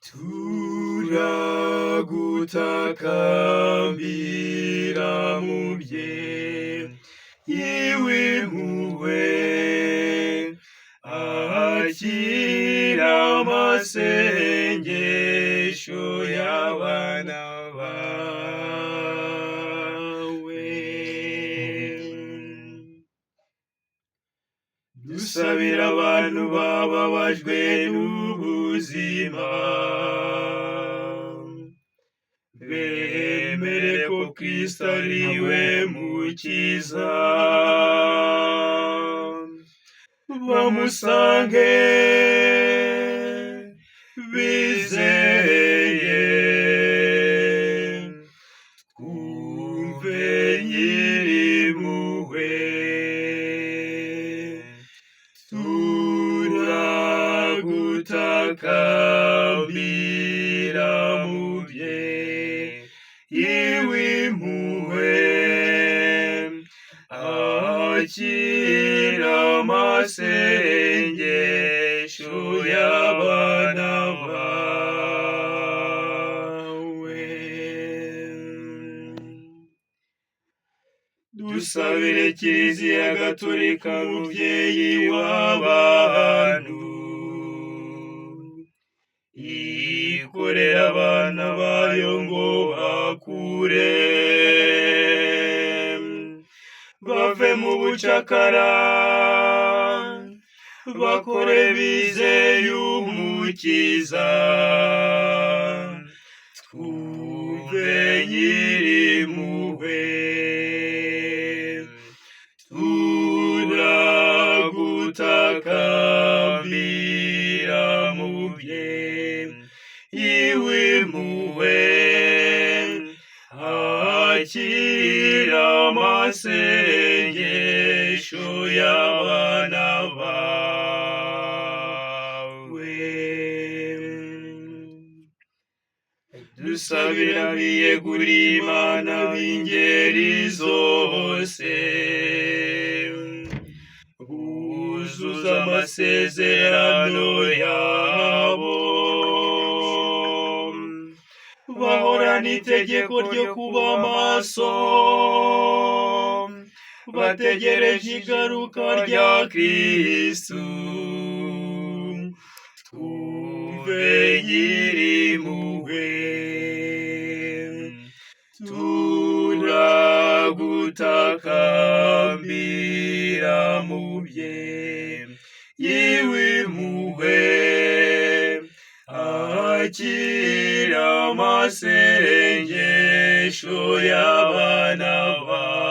turagutakambira mubyeyi w'impuhwe, akira amasengesho y'abana bawe. Dusabira abantu bababajwe n'ubuzima, bemere ko Kristo ari we mukiza, bamusange bizeye, twumve Nyirimpuhwe, turagutakambira mubyeyi w'impuhwe, akira amasengesho y'abana bawe. Dusabire Kiliziya Gatolika mubyeyi w'abantu, ikorera abana bayo ngo bakure bave mu bucakara, bakore bizeye umukiza, twumve Nyirimpuhwe, turagutakambira mubyeyi w'impuhwe, akira amasengesho y'abana bawe. Dusabira abiyeguriye Imana b'ingeri zose, buzuza amasezerano yabo, bahorana itegeko ryo kuba maso, bategereje igaruka rya Kristu, twumve Nyirimpuhwe, turagutakambira mubyeyi w'impuhwe, akira amasengesho y'abana bawe.